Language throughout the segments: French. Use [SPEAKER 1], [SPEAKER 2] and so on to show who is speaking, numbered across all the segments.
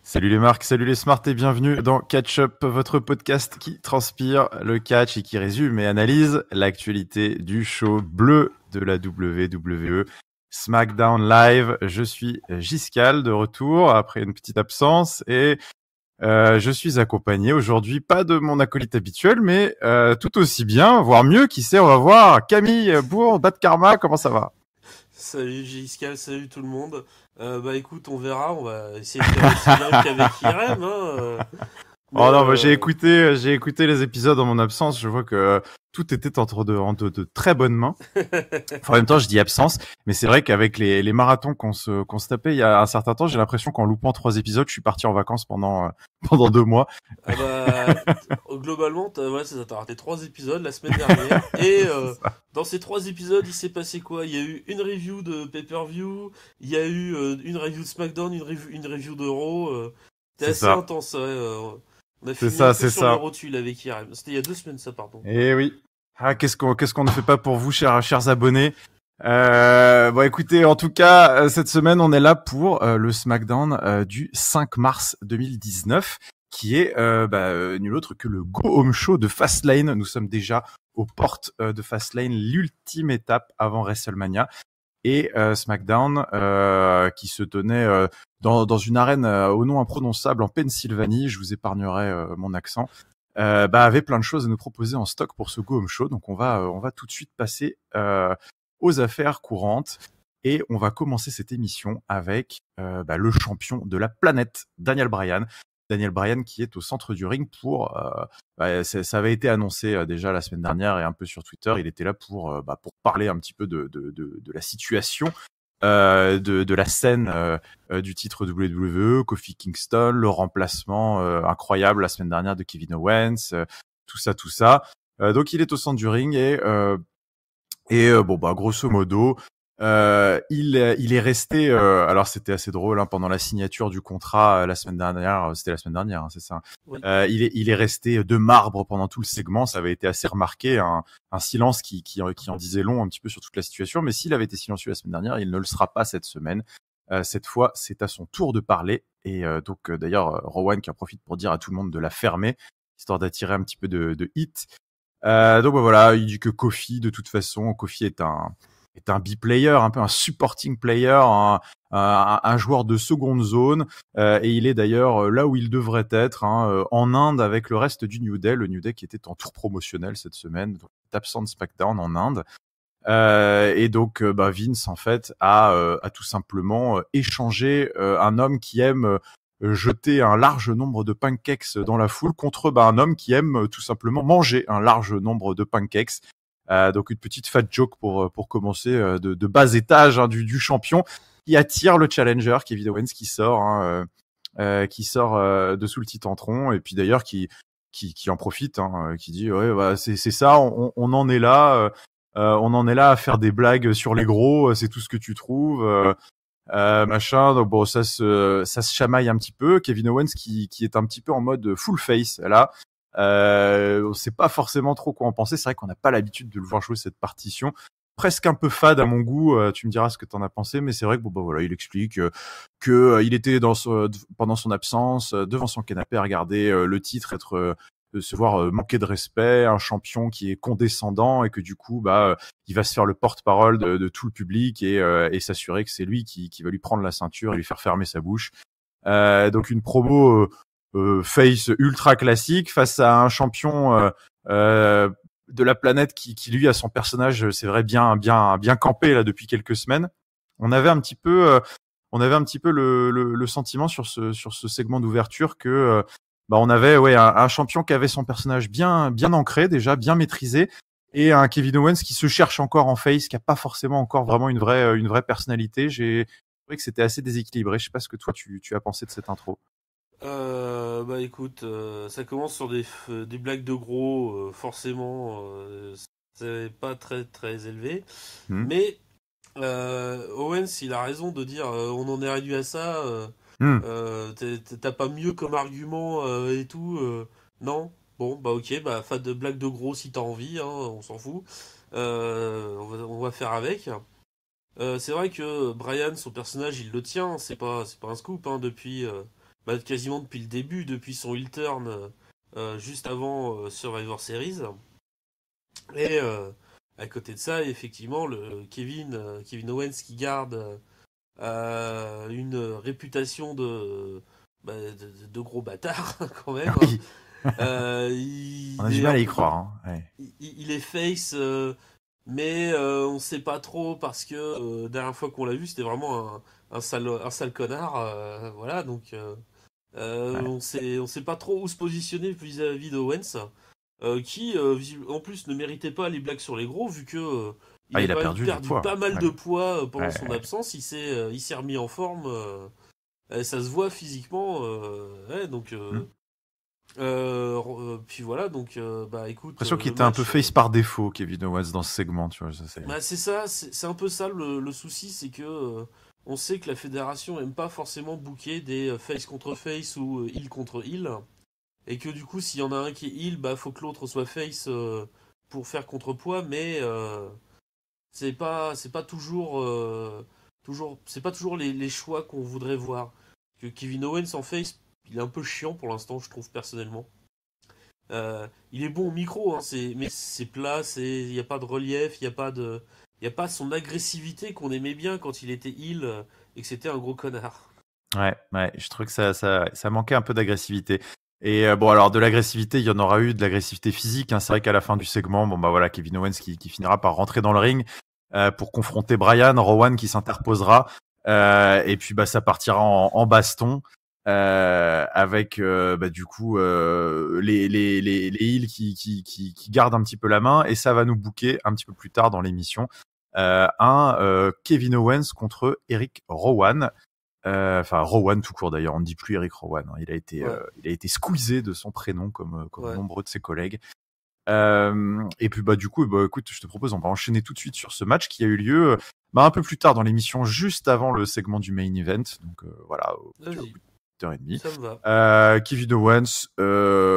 [SPEAKER 1] Salut les marques, salut les smarts et bienvenue dans Catch Up, votre podcast qui transpire le catch et qui résume et analyse l'actualité du show bleu de la WWE SmackDown Live. Je suis Giscal de retour après une petite absence et je suis accompagné aujourd'hui pas de mon acolyte habituel mais tout aussi bien, voire mieux, qui sait, on va voir. Camille Bourg, Bad Karma, comment ça va?
[SPEAKER 2] Salut Giscal, salut tout le monde. Bah écoute, on verra, on va essayer de faire aussi bien qu'avec Irem, hein. Mais
[SPEAKER 1] Oh non, bah, j'ai écouté les épisodes en mon absence. Je vois que tout était entre de très bonnes mains. Enfin, en même temps, je dis absence, mais c'est vrai qu'avec les marathons qu'on se tapait il y a un certain temps, j'ai l'impression qu'en loupant 3 épisodes, je suis parti en vacances pendant pendant 2 mois.
[SPEAKER 2] ah bah, globalement, ouais, t'as raté 3 épisodes la semaine dernière. Et dans ces 3 épisodes, il s'est passé quoi? Il y a eu une review de pay-per-view, il y a eu une review de SmackDown, une review de Raw. C'était
[SPEAKER 1] C'est
[SPEAKER 2] assez
[SPEAKER 1] ça,
[SPEAKER 2] intense, ouais. On a
[SPEAKER 1] c'est
[SPEAKER 2] fini un
[SPEAKER 1] ça,
[SPEAKER 2] peu
[SPEAKER 1] c'est
[SPEAKER 2] sur les
[SPEAKER 1] ça.
[SPEAKER 2] rotules avec Irem. C'était il y a 2 semaines, ça, pardon.
[SPEAKER 1] Et oui. Ah, qu'est-ce qu'on ne fait pas pour vous, chers abonnés. Bon, écoutez, en tout cas, cette semaine, on est là pour le SmackDown du 5 mars 2019, qui est nul autre que le Go Home Show de Fastlane. Nous sommes déjà aux portes de Fastlane, l'ultime étape avant WrestleMania. Et SmackDown, qui se tenait dans une arène au nom imprononçable en Pennsylvanie. Je vous épargnerai mon accent. Avait plein de choses à nous proposer en stock pour ce Go Home Show. Donc on va tout de suite passer aux affaires courantes et on va commencer cette émission avec le champion de la planète, Daniel Bryan. Daniel Bryan qui est au centre du ring pour ça avait été annoncé déjà la semaine dernière et un peu sur Twitter. Il était là pour parler un petit peu de la situation de la scène du titre WWE, Kofi Kingston, le remplacement incroyable la semaine dernière de Kevin Owens, tout ça. Donc il est au centre du ring et grosso modo, il est resté. Alors c'était assez drôle hein, pendant la signature du contrat la semaine dernière. C'était la semaine dernière, hein, c'est ça.
[SPEAKER 2] Oui.
[SPEAKER 1] Il est resté de marbre pendant tout le segment. Ça avait été assez remarqué, un silence qui en disait long un petit peu sur toute la situation. Mais s'il avait été silencieux la semaine dernière, il ne le sera pas cette semaine. Cette fois, c'est à son tour de parler. Et d'ailleurs, Rowan qui en profite pour dire à tout le monde de la fermer, histoire d'attirer un petit peu de hit. Voilà, il dit que Kofi, de toute façon, Kofi est un B-player, un peu un supporting player, un joueur de seconde zone, et il est d'ailleurs là où il devrait être, hein, en Inde avec le reste du New Day, le New Day qui était en tour promotionnel cette semaine, donc il est absent de SmackDown en Inde. Et donc Vince en fait a tout simplement échangé un homme qui aime jeter un large nombre de pancakes dans la foule contre un homme qui aime tout simplement manger un large nombre de pancakes. Donc une petite fat joke pour commencer de bas étage hein, du champion qui attire le challenger Kevin Owens qui sort de sous le titantron et puis d'ailleurs qui en profite hein, qui dit ouais c'est ça on en est là on en est là à faire des blagues sur les gros c'est tout ce que tu trouves machin. Donc bon, ça se chamaille un petit peu. Kevin Owens qui est un petit peu en mode full face là. On sait pas forcément trop quoi en penser. C'est vrai qu'on n'a pas l'habitude de le voir jouer cette partition. Presque un peu fade à mon goût. Tu me diras ce que t'en as pensé, mais c'est vrai que voilà, il explique que il était pendant son absence devant son canapé à regarder le titre être se voir manquer de respect, un champion qui est condescendant et que du coup il va se faire le porte-parole de tout le public et s'assurer que c'est lui qui va lui prendre la ceinture et lui faire fermer sa bouche. Donc une promo face ultra classique face à un champion de la planète qui lui a son personnage, c'est vrai bien campé là depuis quelques semaines. On avait un petit peu le sentiment sur ce segment d'ouverture que on avait un champion qui avait son personnage bien ancré déjà, bien maîtrisé, et un Kevin Owens qui se cherche encore en face, qui a pas forcément encore vraiment une vraie personnalité. J'ai trouvé que c'était assez déséquilibré. Je sais pas ce que toi tu as pensé de cette intro.
[SPEAKER 2] Bah écoute, ça commence sur des blagues de gros, forcément, c'est pas très très élevé.
[SPEAKER 1] Hmm.
[SPEAKER 2] Mais Owens, il a raison de dire on en est réduit à ça,
[SPEAKER 1] Hmm.
[SPEAKER 2] t'as pas mieux comme argument et tout. Non? Bon, bah ok, bah pas de blagues de gros si t'as envie, hein, on s'en fout. On va faire avec. C'est vrai que Brian, son personnage, il le tient, c'est pas un scoop hein, depuis. quasiment depuis le début, depuis son heel turn juste avant Survivor Series. Et à côté de ça, effectivement, le Kevin Owens qui garde une réputation de gros bâtard quand même. Hein.
[SPEAKER 1] Oui. On a du
[SPEAKER 2] Est
[SPEAKER 1] mal à y croire. Hein. Ouais.
[SPEAKER 2] il est face, mais on sait pas trop parce que dernière fois qu'on l'a vu, c'était vraiment un sale connard. Voilà, donc
[SPEAKER 1] Ouais.
[SPEAKER 2] on sait pas trop où se positionner vis-à-vis d'Owens, qui en plus ne méritait pas les blagues sur les gros, vu que il
[SPEAKER 1] Ah,
[SPEAKER 2] a
[SPEAKER 1] il a
[SPEAKER 2] quand même
[SPEAKER 1] perdu du
[SPEAKER 2] perdu pas
[SPEAKER 1] poids.
[SPEAKER 2] mal
[SPEAKER 1] Ouais.
[SPEAKER 2] de poids pendant son
[SPEAKER 1] Ouais.
[SPEAKER 2] absence. Il s'est remis en forme. Ça se voit physiquement. Ouais, donc.
[SPEAKER 1] Hmm.
[SPEAKER 2] Puis voilà, donc bah écoute,
[SPEAKER 1] L'impression qu'il
[SPEAKER 2] le
[SPEAKER 1] était un peu
[SPEAKER 2] match,
[SPEAKER 1] face par défaut, Kevin Owens, dans ce segment, tu vois. Ça, c'est...
[SPEAKER 2] bah c'est ça, c'est un peu ça le souci, c'est que on sait que la fédération aime pas forcément booker des face contre face ou heel contre heel, et que du coup s'il y en a un qui est heel, bah faut que l'autre soit face pour faire contrepoids, mais c'est pas toujours c'est pas toujours les choix qu'on voudrait voir. Que Kevin Owens en face, il est un peu chiant pour l'instant, je trouve personnellement. Il est bon au micro, hein, mais c'est plat, il n'y a pas de relief, il y a pas son agressivité qu'on aimait bien quand il était heel et que c'était un gros connard.
[SPEAKER 1] Ouais, ouais, je trouve que ça manquait un peu d'agressivité. Et bon, alors de l'agressivité, il y en aura eu de l'agressivité physique. Hein. C'est vrai qu'à la fin du segment, bon bah voilà, Kevin Owens qui finira par rentrer dans le ring pour confronter Bryan, Rowan qui s'interposera, et puis bah ça partira en baston avec bah, du coup les heels qui gardent un petit peu la main, et ça va nous booker un petit peu plus tard dans l'émission Kevin Owens contre Eric Rowan. Enfin Rowan tout court d'ailleurs, on ne dit plus Eric Rowan. Hein.
[SPEAKER 2] Ouais,
[SPEAKER 1] Il a été squeezé de son prénom comme
[SPEAKER 2] ouais.
[SPEAKER 1] nombreux de ses collègues. Et puis bah du coup, bah écoute, je te propose, on va enchaîner tout de suite sur ce match qui a eu lieu un peu plus tard dans l'émission, juste avant le segment du main event. Donc voilà, au bout
[SPEAKER 2] Vas-y,
[SPEAKER 1] d'une heure et demie.
[SPEAKER 2] ça me va.
[SPEAKER 1] Kevin Owens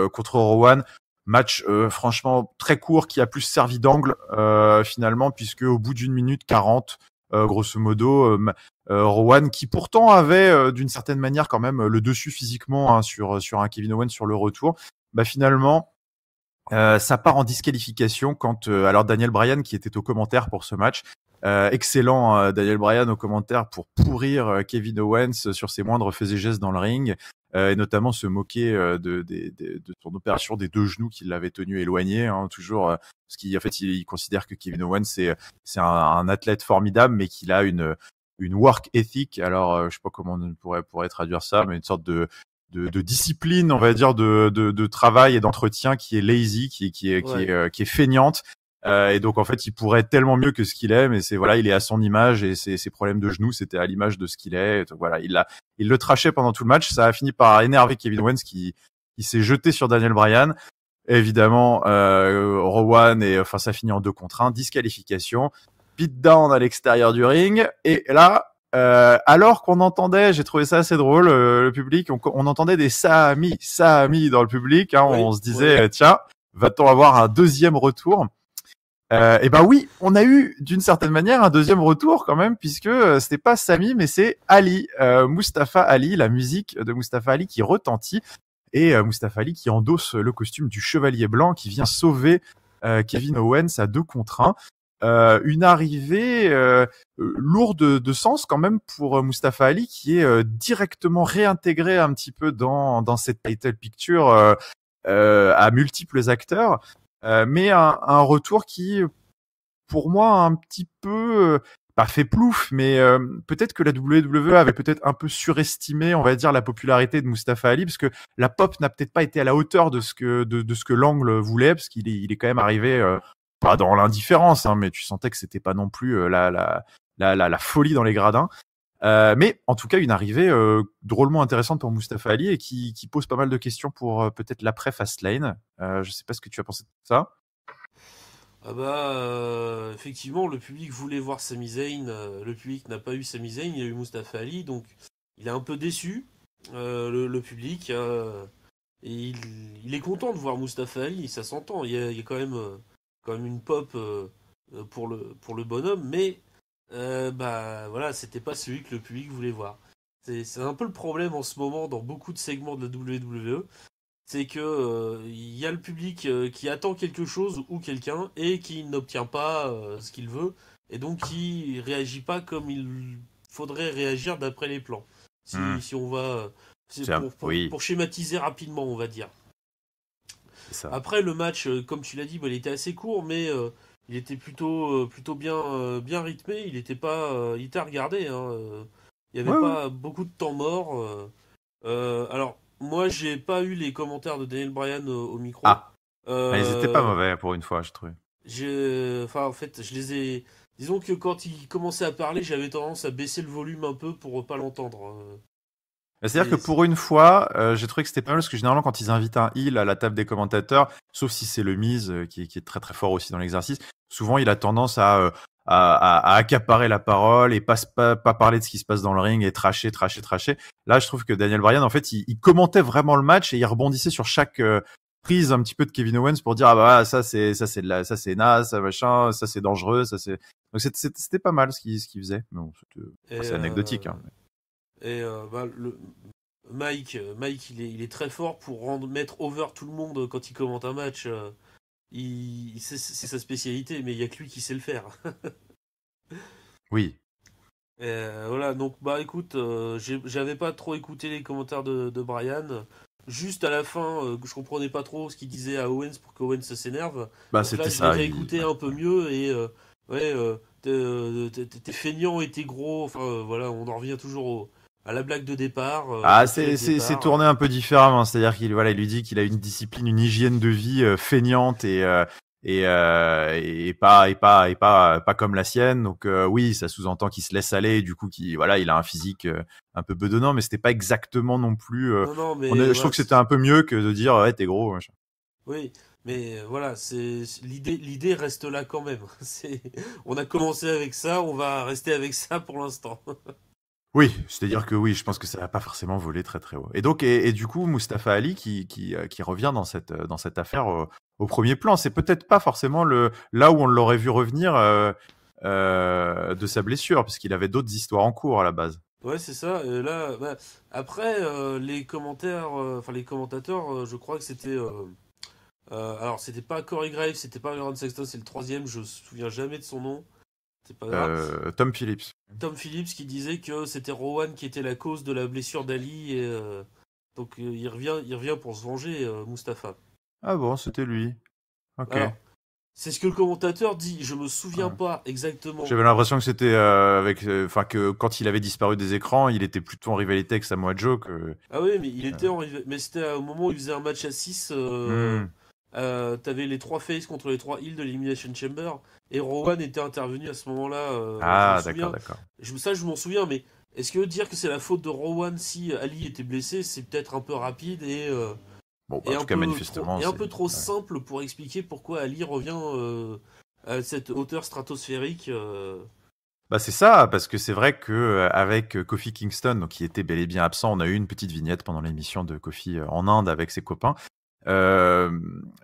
[SPEAKER 1] contre Rowan. Match franchement très court qui a plus servi d'angle finalement, puisque au bout d'une minute 40, grosso modo, Rowan qui pourtant avait d'une certaine manière quand même le dessus physiquement hein, sur un Kevin Owens sur le retour, bah finalement ça part en disqualification quand alors Daniel Bryan qui était au commentaire pour ce match, excellent Daniel Bryan au commentaire pour pourrir Kevin Owens sur ses moindres faits et gestes dans le ring, et notamment se moquer de son opération des deux genoux qui l'avait tenu éloigné, hein, toujours parce qu'en fait il considère que Kevin Owens c'est un athlète formidable, mais qu'il a une work ethic. Alors je sais pas comment on pourrait traduire ça, mais une sorte de discipline, on va dire, de travail et d'entretien qui est lazy,
[SPEAKER 2] Ouais,
[SPEAKER 1] qui est feignante. Et donc en fait, il pourrait être tellement mieux que ce qu'il est, mais c'est voilà, il est à son image et ses problèmes de genoux, c'était à l'image de ce qu'il est. Et donc, voilà, il le trashait pendant tout le match. Ça a fini par énerver Kevin Owens qui s'est jeté sur Daniel Bryan. Et évidemment, Rowan et enfin ça finit en 2 contre 1, disqualification, beatdown à l'extérieur du ring. Et là, alors qu'on entendait, j'ai trouvé ça assez drôle, le public, on entendait des Sami dans le public, hein,
[SPEAKER 2] oui,
[SPEAKER 1] on se
[SPEAKER 2] ouais, ouais.
[SPEAKER 1] disait, tiens, va-t-on avoir un deuxième retour? Et ben oui, on a eu d'une certaine manière un deuxième retour quand même, puisque c'était pas Sami, mais c'est Ali, Mustafa Ali, la musique de Mustafa Ali qui retentit, et Mustafa Ali qui endosse le costume du chevalier blanc qui vient sauver Kevin Owens à 2 contre 1. Une arrivée lourde de sens quand même pour Mustafa Ali, qui est directement réintégré un petit peu dans cette title picture à multiples acteurs, mais un retour qui, pour moi, un petit peu pas fait plouf, mais peut-être que la WWE avait peut-être un peu surestimé, on va dire, la popularité de Mustafa Ali, parce que la pop n'a peut-être pas été à la hauteur de ce que l'angle voulait, parce il est quand même arrivé pas dans l'indifférence, hein, mais tu sentais que c'était pas non plus la folie dans les gradins. Mais en tout cas, une arrivée drôlement intéressante pour Mustafa Ali et qui pose pas mal de questions pour peut-être l'après Fastlane. Je sais pas ce que tu as pensé de ça.
[SPEAKER 2] Ah bah effectivement, le public voulait voir Sami Zayn, le public n'a pas eu Sami Zayn, il a eu Mustafa Ali, donc il est un peu déçu, le public, et il est content de voir Mustafa Ali, ça s'entend, il y a quand même une pop pour le bonhomme, mais bah voilà, c'était pas celui que le public voulait voir. C'est un peu le problème en ce moment dans beaucoup de segments de la WWE. C'est que il y a le public qui attend quelque chose ou quelqu'un et qui n'obtient pas ce qu'il veut et donc qui réagit pas comme il faudrait réagir d'après les plans. Si on va c'est pour schématiser rapidement, on va dire.
[SPEAKER 1] C'est ça.
[SPEAKER 2] Après le match, comme tu l'as dit, il était assez court, mais il était plutôt bien rythmé. Il était à regarder. Hein. Il n'y avait pas beaucoup de temps mort. Alors, moi, j'ai pas eu les commentaires de Daniel Bryan au micro.
[SPEAKER 1] Ils étaient pas mauvais pour une fois, je trouve.
[SPEAKER 2] En fait, je les ai. Disons que quand il commençait à parler, j'avais tendance à baisser le volume un peu pour pas l'entendre.
[SPEAKER 1] C'est-à-dire que pour une fois, j'ai trouvé que c'était pas mal parce que généralement quand ils invitent un heel à la table des commentateurs, sauf si c'est le Miz qui est très très fort aussi dans l'exercice, souvent il a tendance à accaparer la parole et pas parler de ce qui se passe dans le ring et tracher. Là, je trouve que Daniel Bryan, en fait, il commentait vraiment le match et il rebondissait sur chaque prise un petit peu de Kevin Owens pour dire ça c'est naze, ça machin, ça c'est dangereux, donc c'était pas mal ce qu'il faisait. Mais bon, c'est anecdotique. Hein.
[SPEAKER 2] Et Mike, il est très fort pour mettre over tout le monde quand il commente un match. C'est sa spécialité, mais il y a que lui qui sait le faire.
[SPEAKER 1] Oui.
[SPEAKER 2] Voilà, donc écoute, j'avais pas trop écouté les commentaires de Bryan. Juste à la fin, je comprenais pas trop ce qu'il disait à Owens pour qu'Owens s'énerve.
[SPEAKER 1] C'était
[SPEAKER 2] là,
[SPEAKER 1] ça.
[SPEAKER 2] Je l'ai réécouté un peu mieux et t'es feignant et t'es gros. Enfin voilà, on en revient toujours à la blague de départ.
[SPEAKER 1] C'est tourné un peu différemment. C'est-à-dire qu'il il lui dit qu'il a une discipline, une hygiène de vie feignante et pas comme la sienne. Donc oui, ça sous-entend qu'il se laisse aller. Et du coup, il a un physique un peu bedonnant, mais c'était pas exactement non plus. Je trouve que c'était un peu mieux que de dire ouais, t'es gros. Machin.
[SPEAKER 2] Oui. Mais voilà, l'idée reste là quand même. On a commencé avec ça, on va rester avec ça pour l'instant.
[SPEAKER 1] Oui, c'est-à-dire que oui, je pense que ça va pas forcément voler très très haut. Et donc et du coup, Mustafa Ali qui revient dans cette affaire au premier plan, c'est peut-être pas forcément là où on l'aurait vu revenir de sa blessure, parce qu'il avait d'autres histoires en cours à la base.
[SPEAKER 2] Ouais, c'est ça. Là, après les commentateurs, je crois que c'était. Alors, c'était pas Corey Graves, c'était pas Aaron Sexton, c'est le troisième. Je me souviens jamais de son nom. C'est pas grave.
[SPEAKER 1] Tom Phillips.
[SPEAKER 2] Tom Phillips qui disait que c'était Rowan qui était la cause de la blessure d'Ali et donc il revient pour se venger, Mustafa.
[SPEAKER 1] Ah bon, c'était lui. Ok.
[SPEAKER 2] Alors, c'est ce que le commentateur dit. Je me souviens pas exactement.
[SPEAKER 1] J'avais l'impression que c'était que quand il avait disparu des écrans, il était plutôt en rivalité avec Samoa Joe.
[SPEAKER 2] Ah oui, mais il était mais c'était au moment où il faisait un match à 6. T'avais les 3 faces contre les 3 heels de l'Elimination Chamber et Rowan était intervenu à ce moment-là.
[SPEAKER 1] D'accord.
[SPEAKER 2] Ça, je m'en souviens, mais est-ce que dire que c'est la faute de Rowan si Ali était blessé, c'est peut-être un peu rapide et
[SPEAKER 1] en tout cas, manifestement,
[SPEAKER 2] un peu trop simple pour expliquer pourquoi Ali revient à cette hauteur stratosphérique.
[SPEAKER 1] C'est ça, parce que c'est vrai que avec Kofi Kingston, donc qui était bel et bien absent, on a eu une petite vignette pendant l'émission de Kofi en Inde avec ses copains.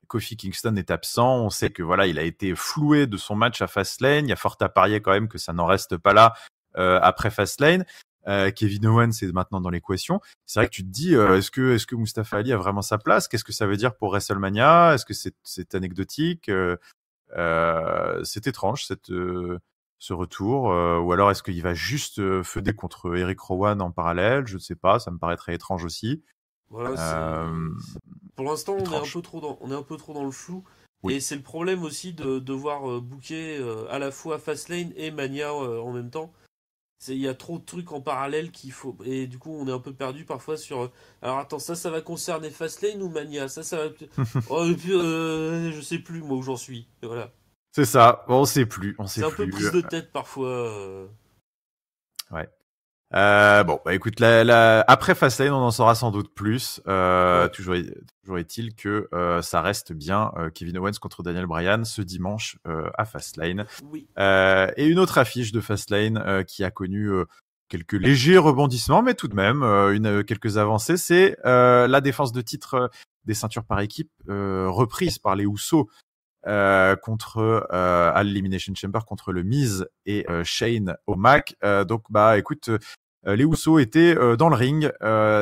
[SPEAKER 1] Kofi Kingston est absent, on sait que il a été floué de son match à Fastlane, il y a fort à parier quand même que ça n'en reste pas là après Fastlane. Kevin Owens est maintenant dans l'équation. C'est vrai que tu te dis est-ce que Mustafa Ali a vraiment sa place? Qu'est-ce que ça veut dire pour WrestleMania? Est-ce que c'est anecdotique? C'est étrange ce retour, ou alors est-ce qu'il va juste feuder contre Eric Rowan en parallèle? Je ne sais pas, ça me paraîtrait étrange aussi.
[SPEAKER 2] Voilà, pour l'instant, on est un peu trop dans le flou. Oui. Et c'est le problème aussi de devoir booker à la fois Fastlane et Mania en même temps. Il y a trop de trucs en parallèle qu'il faut. Et du coup, on est un peu perdu parfois sur. Alors attends, ça va concerner Fastlane ou Mania? Ça va. Je sais plus, moi, où j'en suis. Voilà.
[SPEAKER 1] C'est ça, on sait plus.
[SPEAKER 2] C'est un peu prise de tête parfois.
[SPEAKER 1] Ouais. Écoute, après Fastlane, on en saura sans doute plus. Toujours est-il que ça reste bien Kevin Owens contre Daniel Bryan ce dimanche à Fastlane.
[SPEAKER 2] Oui.
[SPEAKER 1] Et une autre affiche de Fastlane qui a connu quelques légers rebondissements, mais tout de même quelques avancées. C'est la défense de titre des ceintures par équipe reprise par les Usos. Contre à l'Elimination Chamber contre le Miz et Shane O'Mac. Donc écoute, les Usos étaient dans le ring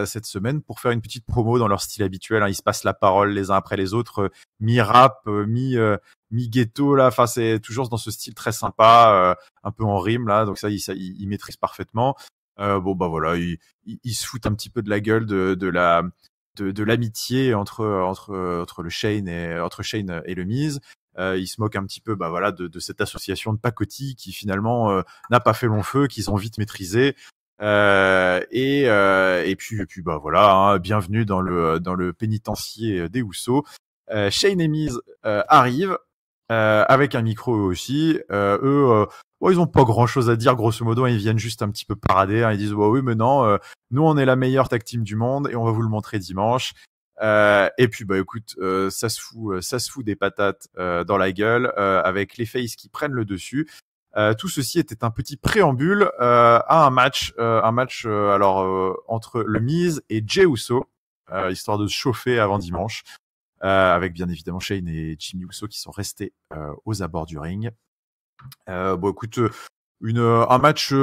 [SPEAKER 1] cette semaine pour faire une petite promo dans leur style habituel. Hein. Ils se passent la parole les uns après les autres, mi-rap, mi-ghetto là. Enfin, c'est toujours dans ce style très sympa, un peu en rime là. Donc ça, ils maîtrisent parfaitement. Bon bah voilà, ils se foutent un petit peu de la gueule de l'amitié entre Shane et le Miz. Ils se moquent un petit peu, bah voilà, de cette association de pacotille qui finalement n'a pas fait long feu, qu'ils ont vite maîtrisé. Et puis bah voilà, hein, bienvenue dans le pénitencier des Usos. Shane et Miz arrivent avec un micro aussi. Eux, ils ont pas grand chose à dire, grosso modo. Ils viennent juste un petit peu parader. Hein, ils disent oui, mais non, nous on est la meilleure tag team du monde et on va vous le montrer dimanche. Et puis bah écoute, ça se fout des patates dans la gueule avec les faces qui prennent le dessus. Tout ceci était un petit préambule à un match entre le Miz et Jey Uso, histoire de se chauffer avant dimanche, avec bien évidemment Shane et Jimmy Uso qui sont restés aux abords du ring. Bon écoute, un match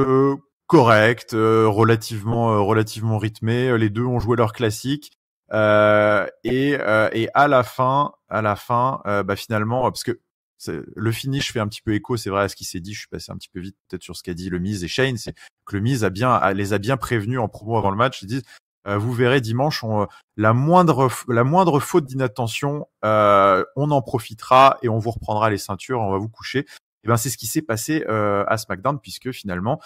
[SPEAKER 1] correct, relativement rythmé. Les deux ont joué leur classique. Et à la fin, bah finalement, parce que le finish fait un petit peu écho, c'est vrai à ce qui s'est dit. Je suis passé un petit peu vite peut-être sur ce qu'a dit le Miz et Shane. C'est que le Miz les a bien prévenus en promo avant le match. Ils disent vous verrez dimanche, la moindre faute d'inattention, on en profitera et on vous reprendra les ceintures, on va vous coucher. Et ben c'est ce qui s'est passé à SmackDown, puisque finalement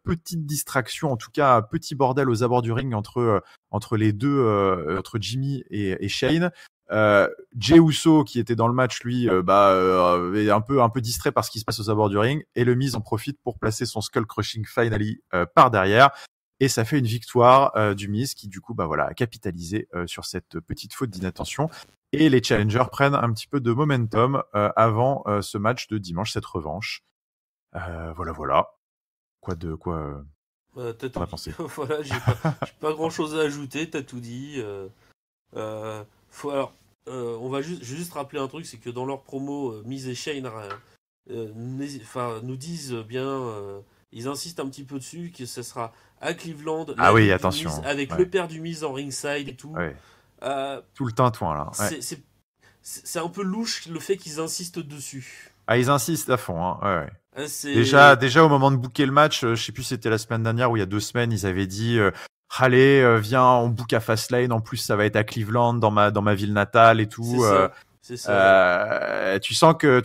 [SPEAKER 1] petite distraction, en tout cas petit bordel aux abords du ring entre les deux, entre Jimmy et Shane. Jey Uso qui était dans le match, lui, est un peu distrait par ce qui se passe aux abords du ring, et le Miz en profite pour placer son Skull Crushing Finally par derrière. Et ça fait une victoire du Miz qui du coup bah voilà a capitalisé sur cette petite faute d'inattention. Et les challengers prennent un petit peu de momentum avant ce match de dimanche, cette revanche. Voilà. Quoi
[SPEAKER 2] t'as tout
[SPEAKER 1] on a
[SPEAKER 2] dit.
[SPEAKER 1] pensé.
[SPEAKER 2] Voilà, j'ai pas grand chose à ajouter, t'as tout dit. On va juste rappeler un truc, c'est que dans leur promo, Miz et Shane nous disent bien, ils insistent un petit peu dessus que ce sera à Cleveland,
[SPEAKER 1] Ah
[SPEAKER 2] la
[SPEAKER 1] oui,
[SPEAKER 2] ville du
[SPEAKER 1] attention.
[SPEAKER 2] Miz, avec
[SPEAKER 1] Ouais.
[SPEAKER 2] le père du Miz en ringside et tout.
[SPEAKER 1] Ouais. Tout le tintouin là. Ouais.
[SPEAKER 2] C'est un peu louche le fait qu'ils insistent dessus.
[SPEAKER 1] Ah, ils insistent à fond. Hein. Ouais.
[SPEAKER 2] C'est...
[SPEAKER 1] Déjà au moment de booker le match, je sais plus si c'était la semaine dernière ou il y a 2 semaines, ils avaient dit allez, viens, on book à Fastlane. En plus, ça va être à Cleveland, dans ma ville natale et tout.
[SPEAKER 2] C'est ça.
[SPEAKER 1] Tu sens que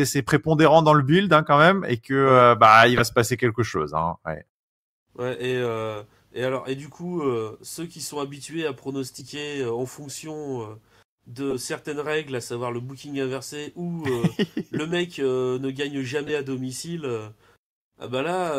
[SPEAKER 1] c'est prépondérant dans le build hein, quand même, et que il va se passer quelque chose. Hein. Ouais.
[SPEAKER 2] Ouais, et du coup, ceux qui sont habitués à pronostiquer en fonction de certaines règles, à savoir le booking inversé ou le mec ne gagne jamais à domicile, là,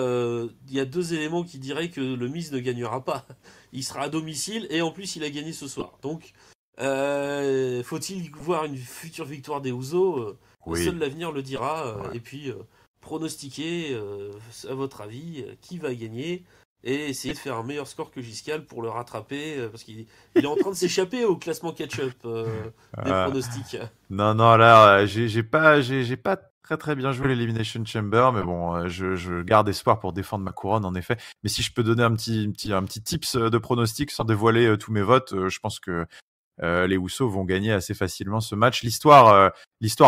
[SPEAKER 2] il y a 2 éléments qui diraient que le Miz ne gagnera pas. Il sera à domicile et en plus il a gagné ce soir. Donc, faut-il voir une future victoire des Usos
[SPEAKER 1] Oui.
[SPEAKER 2] Seul l'avenir le dira.
[SPEAKER 1] Ouais.
[SPEAKER 2] Et puis, pronostiquer, à votre avis, qui va gagner et essayer de faire un meilleur score que Giscal pour le rattraper parce qu'il est en train de s'échapper au classement catch-up des pronostics.
[SPEAKER 1] Non, là, j'ai pas très bien joué l'Elimination Chamber, mais bon, je garde espoir pour défendre ma couronne, en effet. Mais si je peux donner un petit tips de pronostic sans dévoiler tous mes votes, je pense que les Usos vont gagner assez facilement ce match. L'histoire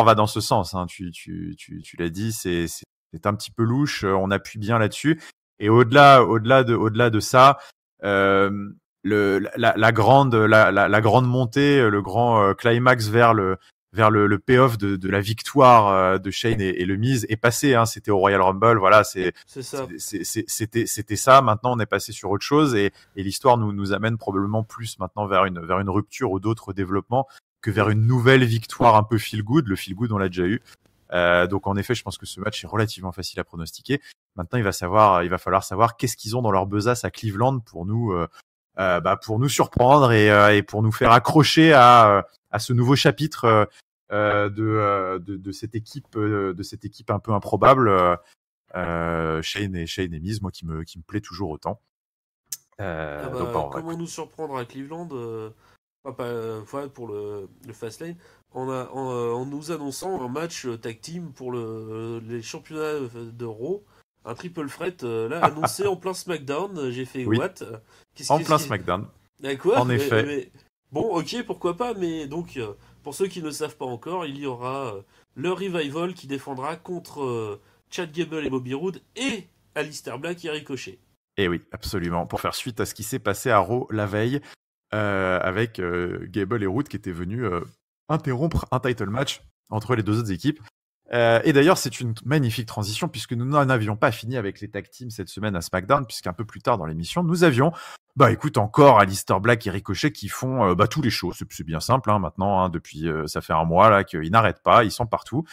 [SPEAKER 1] va dans ce sens. Hein. Tu l'as dit, c'est un petit peu louche. On appuie bien là-dessus. Et au-delà de ça, la grande montée, le grand climax vers le payoff de la victoire de Shane et le Miz est passé. Hein. C'était au Royal Rumble. Voilà, c'était ça. Maintenant, on est passé sur autre chose et l'histoire nous amène probablement plus maintenant vers une rupture ou d'autres développements que vers une nouvelle victoire un peu feel good. Le feel good, on l'a déjà eu. Donc en effet, je pense que ce match est relativement facile à pronostiquer. Maintenant, il va falloir savoir qu'est-ce qu'ils ont dans leur besace à Cleveland pour nous surprendre et pour nous faire accrocher à ce nouveau chapitre de cette équipe un peu improbable. Shane et Miz, moi qui me plaît toujours autant.
[SPEAKER 2] Comment nous surprendre à Cleveland pour le Fastlane en nous annonçant un match tag team pour les championnats de Raw un triple threat là annoncé en plein SmackDown. J'ai fait
[SPEAKER 1] Oui,
[SPEAKER 2] what?
[SPEAKER 1] en plein SmackDown.
[SPEAKER 2] Quoi?
[SPEAKER 1] En effet.
[SPEAKER 2] Bon, ok, pourquoi pas, mais donc, pour ceux qui ne savent pas encore, il y aura le Revival qui défendra contre Chad Gable et Bobby Roode et Aleister Black et Ricochet.
[SPEAKER 1] Et oui, absolument. Pour faire suite à ce qui s'est passé à Raw la veille, avec Gable et Roode qui étaient venus interrompre un title match entre les deux autres équipes. Et d'ailleurs, c'est une magnifique transition puisque nous n'en avions pas fini avec les tag teams cette semaine à SmackDown, puisqu'un peu plus tard dans l'émission, nous avions, encore Aleister Black et Ricochet qui font tous les shows. C'est bien simple maintenant, depuis ça fait un mois là qu'ils n'arrêtent pas, ils sont partout.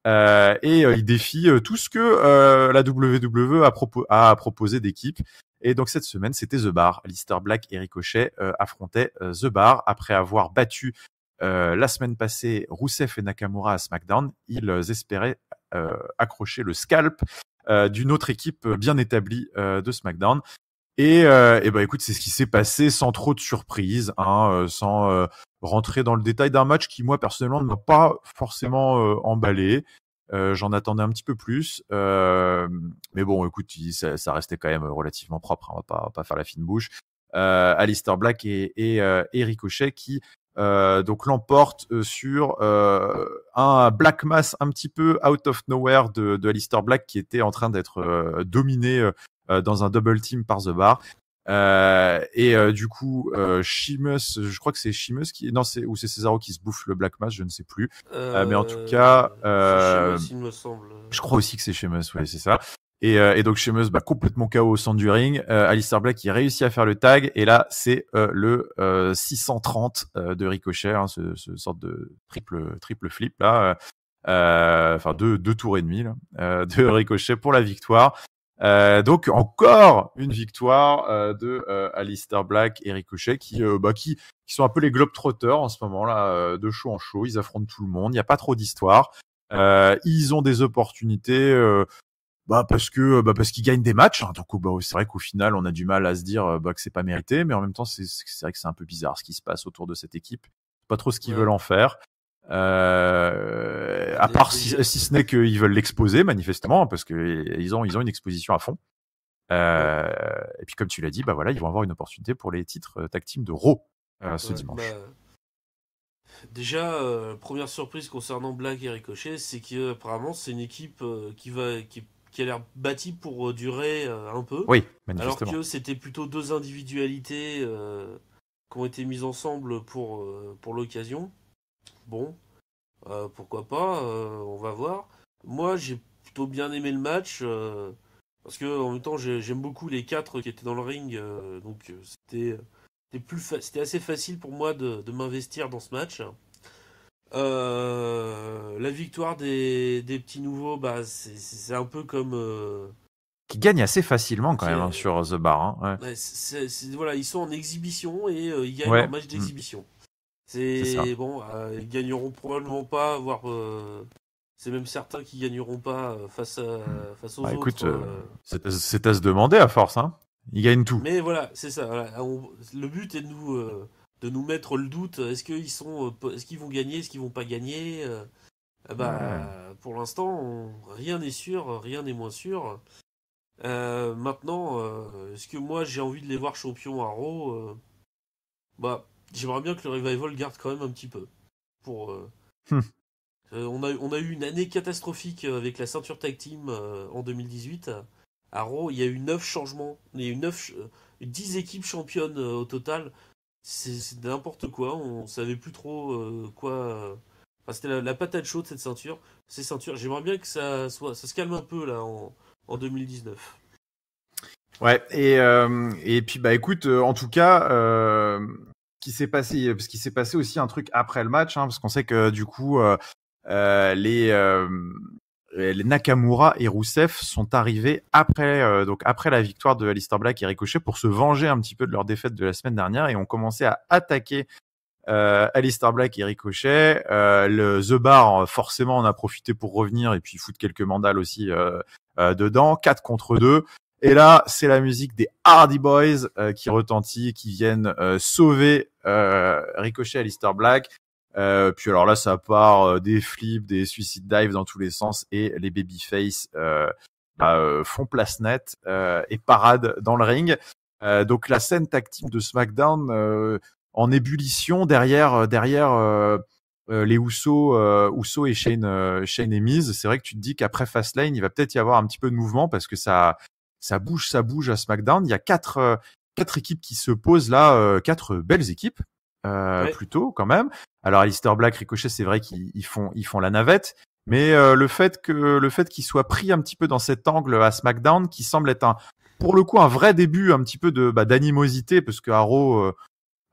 [SPEAKER 1] Ils défient tout ce que la WWE a proposé d'équipe. Et donc cette semaine, c'était The Bar. Aleister Black et Ricochet affrontaient The Bar après avoir battu la semaine passée Rusev et Nakamura à SmackDown. Ils espéraient accrocher le scalp d'une autre équipe bien établie de SmackDown. Écoute, c'est ce qui s'est passé sans trop de surprises, sans rentrer dans le détail d'un match qui, moi, personnellement, ne m'a pas forcément emballé. J'en attendais un petit peu plus. Mais bon, écoute, ça restait quand même relativement propre. On va pas faire la fine bouche. Aleister Black et Ricochet qui donc l'emporte sur un Black Mass un petit peu out of nowhere de Aleister Black qui était en train d'être dominé dans un double team par The Bar. Du coup, Sheamus, je crois que c'est Sheamus ou c'est Cesaro qui se bouffe le Black Mass, je ne sais plus. Mais en tout cas,
[SPEAKER 2] Sheamus, il me semble.
[SPEAKER 1] Je crois aussi que c'est Sheamus, ouais, c'est ça. Et donc Sheamus complètement KO au centre du ring. Aleister Black qui réussit à faire le tag et là c'est le 630 de Ricochet, ce sorte de triple flip là, deux tours et demi là, de Ricochet pour la victoire. Donc encore une victoire de Aleister Black et Ricochet qui sont un peu les globetrotters en ce moment là, de show en show. Ils affrontent tout le monde. Il n'y a pas trop d'histoire. Ils ont des opportunités. Parce qu'ils gagnent des matchs, donc c'est vrai qu'au final on a du mal à se dire que c'est pas mérité, mais en même temps c'est vrai que c'est un peu bizarre ce qui se passe autour de cette équipe, pas trop ce qu'ils veulent en faire, à part si ce n'est qu'ils veulent l'exposer manifestement, parce que ils ont une exposition à fond. Et puis comme tu l'as dit, ils vont avoir une opportunité pour les titres tag team de Raw ce dimanche.
[SPEAKER 2] Déjà, première surprise concernant Black et Ricochet, c'est que apparemment c'est une équipe qui a l'air bâtie pour durer un peu.
[SPEAKER 1] Oui,
[SPEAKER 2] alors que c'était plutôt deux individualités qui ont été mises ensemble pour l'occasion. Bon, pourquoi pas, on va voir. Moi, j'ai plutôt bien aimé le match, parce que en même temps, j'aime beaucoup les quatre qui étaient dans le ring, donc c'était assez facile pour moi de m'investir dans ce match. La victoire des petits nouveaux, c'est un peu comme
[SPEAKER 1] qui gagnent assez facilement quand même sur The Bar. Ouais.
[SPEAKER 2] Voilà, ils sont en exhibition et ils gagnent leur match d'exhibition. C'est bon, ils gagneront probablement pas, voire c'est même certain qu'ils gagneront pas face aux autres.
[SPEAKER 1] Écoute, c'est à se demander à force, hein. Ils gagnent tout.
[SPEAKER 2] Mais voilà, c'est ça. Voilà. Le but est de nous mettre le doute. Est-ce qu'ils vont gagner, est-ce qu'ils vont pas gagner Pour l'instant, rien n'est sûr, rien n'est moins sûr. Maintenant, est-ce que moi j'ai envie de les voir champions à Raw j'aimerais bien que le Revival garde quand même un petit peu. On a eu une année catastrophique avec la ceinture tag team en 2018. À Raw, il y a eu 9 changements. Il y a eu 10 équipes championnes au total. C'est n'importe quoi. On savait plus trop quoi. C'était la patate chaude cette ceinture. Ces ceintures. J'aimerais bien que ça se calme un peu là en 2019.
[SPEAKER 1] Ouais. Et puis écoute, en tout cas, ce qui s'est passé aussi un truc après le match, parce qu'on sait que du coup les Nakamura et Rusev sont arrivés après la victoire de Aleister Black et Ricochet pour se venger un petit peu de leur défaite de la semaine dernière et ont commencé à attaquer Aleister Black et Ricochet. The Bar forcément en a profité pour revenir et puis foutre quelques mandales aussi dedans, 4 contre 2. Et là, c'est la musique des Hardy Boys qui retentit, qui viennent sauver Ricochet et Aleister Black. Puis alors là, ça part des flips, des suicide dives dans tous les sens et les babyface font place nette et parade dans le ring. Donc la scène tag team de SmackDown en ébullition derrière les Usos et Shane et Miz. C'est vrai que tu te dis qu'après Fastlane, il va peut-être y avoir un petit peu de mouvement parce que ça bouge à SmackDown. Il y a quatre équipes qui se posent là, quatre belles équipes plutôt quand même. Alors Aleister Black, Ricochet, c'est vrai qu'ils font la navette, mais le fait qu'ils soient pris un petit peu dans cet angle à SmackDown, qui semble être pour le coup un vrai début un petit peu d'animosité, parce que Arrow,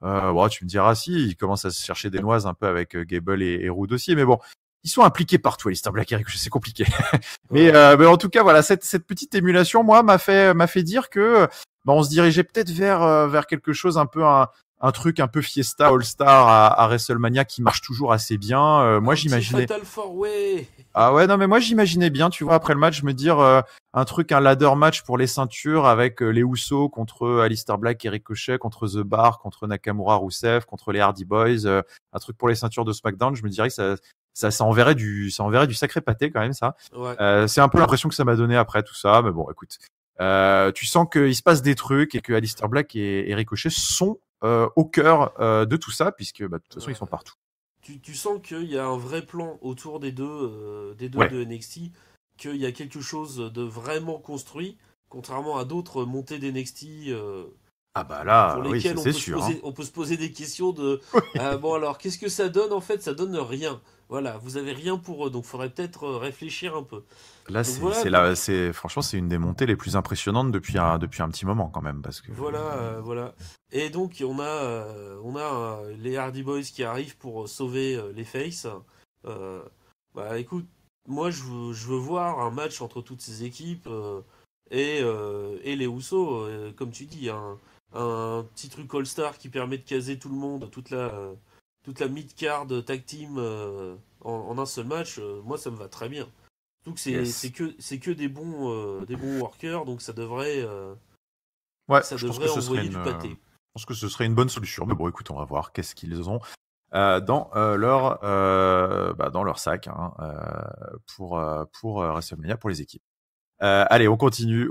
[SPEAKER 1] tu me diras si il commence à se chercher des noises un peu avec Gable et Rude aussi, mais bon, ils sont impliqués partout, Aleister Black et Ricochet, c'est compliqué. mais en tout cas voilà, cette petite émulation, moi, m'a fait dire que on se dirigeait peut-être vers quelque chose un peu un truc un peu Fiesta All-Star à WrestleMania qui marche toujours assez bien. Moi, j'imaginais.
[SPEAKER 2] Fatal 4-Way.
[SPEAKER 1] Ah ouais, non, mais moi, j'imaginais bien, tu vois, après le match, me dire un ladder match pour les ceintures avec les Usos contre Aleister Black et Ricochet, contre The Bar, contre Nakamura, Rusev, contre les Hardy Boys, un truc pour les ceintures de SmackDown. Je me dirais que ça enverrait du sacré pâté quand même, ça.
[SPEAKER 2] Ouais.
[SPEAKER 1] C'est un peu l'impression que ça m'a donné après tout ça, mais bon, écoute. Tu sens qu'il se passe des trucs et que Aleister Black et Ricochet sont au cœur de tout ça, puisque de toute façon ils sont partout.
[SPEAKER 2] Tu sens qu'il y a un vrai plan autour des deux de NXT, qu'il y a quelque chose de vraiment construit, contrairement à d'autres montées d'NXT
[SPEAKER 1] là,
[SPEAKER 2] pour lesquelles
[SPEAKER 1] c'est sûr.
[SPEAKER 2] On peut se poser des questions de bon alors qu'est-ce que ça donne en fait? Ça donne rien. Voilà, vous avez rien pour eux, donc faudrait peut-être réfléchir un peu.
[SPEAKER 1] Là, franchement, c'est une des montées les plus impressionnantes depuis un petit moment quand même, parce que.
[SPEAKER 2] Voilà. Et donc on a les Hardy Boys qui arrivent pour sauver les Faces. Écoute, moi je veux voir un match entre toutes ces équipes et les Usos, comme tu dis, un petit truc All-Star qui permet de caser tout le monde, toute la mid-card tag team en un seul match. Moi ça me va très bien. Donc c'est que des bons workers, donc ça devrait envoyer du pâté.
[SPEAKER 1] Je pense que ce serait une bonne solution. Mais bon, écoute, on va voir qu'est-ce qu'ils ont dans leur sac pour WrestleMania pour les équipes. Allez, on continue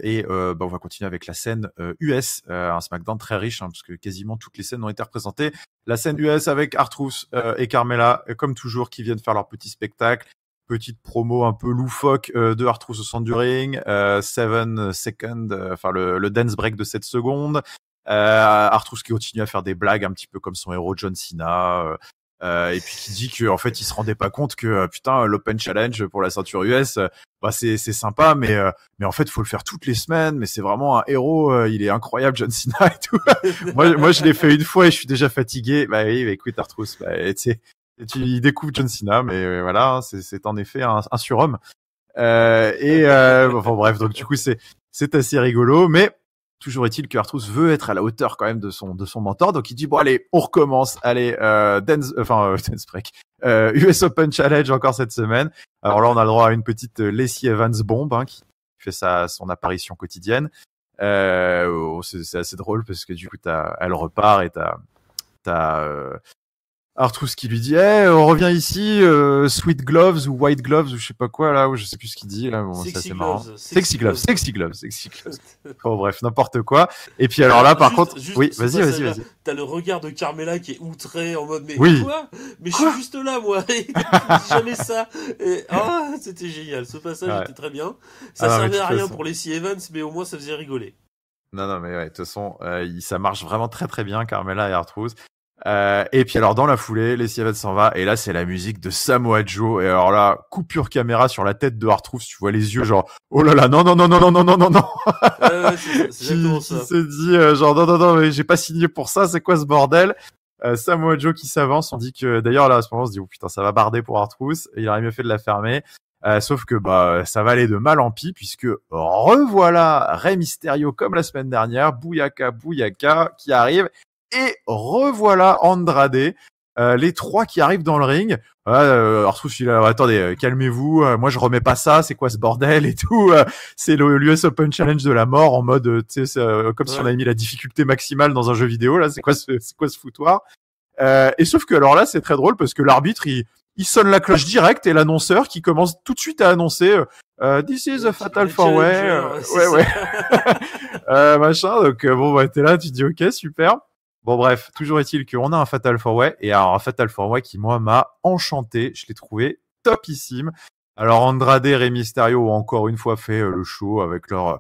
[SPEAKER 1] et on va continuer avec la scène US, un SmackDown très riche, parce que quasiment toutes les scènes ont été représentées. La scène US avec R-Truth et Carmella, comme toujours, qui viennent faire leur petit spectacle. Petite promo un peu loufoque de R-Truth au centre du ring, 7 seconds, le dance break de 7 secondes. R-Truth qui continue à faire des blagues un petit peu comme son héros John Cena. Et puis qui dit que en fait il se rendait pas compte que l'Open Challenge pour la ceinture US c'est sympa mais en fait faut le faire toutes les semaines, mais c'est vraiment un héros, il est incroyable John Cena et tout. moi je l'ai fait une fois et je suis déjà fatigué. Écoute R-Truth, tu découvres John Cena, mais voilà, c'est en effet un surhomme. Bref, donc du coup c'est assez rigolo, mais toujours est-il que R-Truth veut être à la hauteur quand même de son mentor, donc il dit bon allez, on recommence, allez dance break, US Open Challenge encore cette semaine. Alors là on a le droit à une petite Lacey Evans bombe qui fait son apparition quotidienne. C'est assez drôle parce que du coup elle repart et t'as R-Truth qui lui dit on revient ici, sweet gloves ou white gloves ou je sais pas quoi là, ou je sais plus ce qu'il dit là, bon, c'est assez marrant. Sexy gloves. Bref, n'importe quoi. Et puis alors là par contre, oui, vas-y.
[SPEAKER 2] T'as le regard de Carmella qui est outré en mode mais
[SPEAKER 1] oui.
[SPEAKER 2] Quoi? Mais je suis juste là moi. Jamais ça. C'était génial. Ce passage était très bien. Ça servait à rien pour les C Evans, mais au moins ça faisait rigoler.
[SPEAKER 1] Non mais de toute façon, ça marche vraiment très très bien Carmella et R-Truth. Et puis alors dans la foulée, Lacey Evans s'en va et là c'est la musique de Samoa Joe et alors là coupure caméra sur la tête de R-Truth, tu vois les yeux genre oh là là non
[SPEAKER 2] c'est exactement ça.
[SPEAKER 1] Qui se dit genre non mais j'ai pas signé pour ça, c'est quoi ce bordel. Samoa Joe qui s'avance, on dit que d'ailleurs là à ce moment on se dit oh putain ça va barder pour R-Truth, il aurait mieux fait de la fermer. Sauf que ça va aller de mal en pis puisque revoilà Rey Mysterio comme la semaine dernière, Bouyaka qui arrive. Et revoilà Andrade, les trois qui arrivent dans le ring. R-Truth, attendez, calmez-vous, moi je remets pas ça, c'est quoi ce bordel et tout. C'est l'US Open Challenge de la mort en mode, tu sais, comme si on avait mis la difficulté maximale dans un jeu vidéo. Là, c'est quoi ce foutoir. Et sauf que alors là, c'est très drôle parce que l'arbitre, il sonne la cloche directe et l'annonceur qui commence tout de suite à annoncer This is a fatal four way. Ouais. Machin. Donc bon, bah t'es là, tu te dis ok, super. Bon bref, toujours est-il qu'on a un fatal four way et alors un fatal four way qui moi m'a enchanté. Je l'ai trouvé topissime. Alors Andrade, Rey Mysterio ont encore une fois fait le show avec leur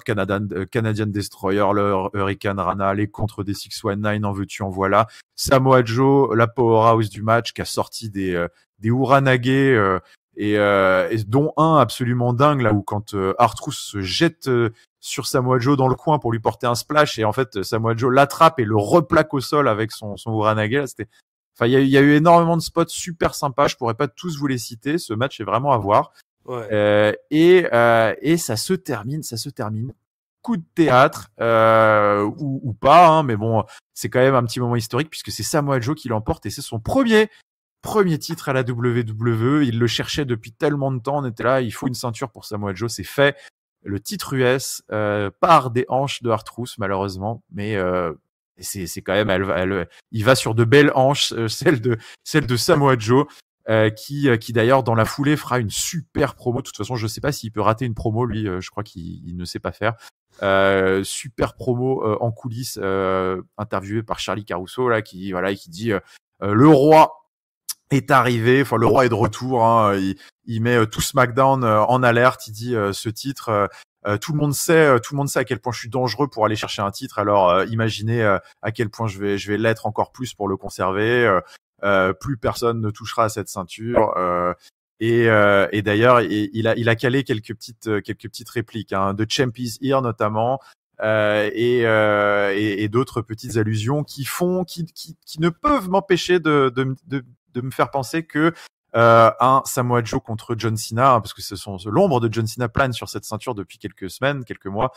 [SPEAKER 1] Canadian Destroyer, leur Hurricane Rana, les contres des 619, en veux-tu, en voilà. Samoa Joe, la powerhouse du match, qui a sorti des Uranage et dont un absolument dingue là où quand R-Truth se jette sur Samoa Joe dans le coin pour lui porter un splash et en fait Samoa Joe l'attrape et le replaque au sol avec son Uranage. Là, c'était Enfin, il y a eu énormément de spots super sympas. Je pourrais pas tous vous les citer. Ce match est vraiment à voir.
[SPEAKER 2] Ouais.
[SPEAKER 1] Et ça se termine. Coup de théâtre ou pas, hein, mais bon, c'est quand même un petit moment historique puisque c'est Samoa Joe qui l'emporte et c'est son premier titre à la WWE. Il le cherchait depuis tellement de temps. On était là. Il faut une ceinture pour Samoa Joe. C'est fait. Le titre US part des hanches de R-Truth malheureusement, mais c'est quand même il va sur de belles hanches, celle de Samoa Joe qui d'ailleurs dans la foulée fera une super promo. De toute façon, je sais pas s'il peut rater une promo lui, je crois qu'il ne sait pas faire. Super promo en coulisses interviewé par Charlie Caruso là qui dit le roi est arrivé, enfin le roi est de retour, hein, il met tout SmackDown en alerte, il dit ce titre tout le monde sait à quel point je suis dangereux pour aller chercher un titre. Alors imaginez à quel point je vais l'être encore plus pour le conserver. Plus personne ne touchera à cette ceinture. Et d'ailleurs, il a calé quelques petites répliques, hein, de Champ is here notamment. Et d'autres petites allusions qui ne peuvent m'empêcher de me faire penser que un Samoa Joe contre John Cena, hein, parce que l'ombre de John Cena plane sur cette ceinture depuis quelques semaines, quelques mois,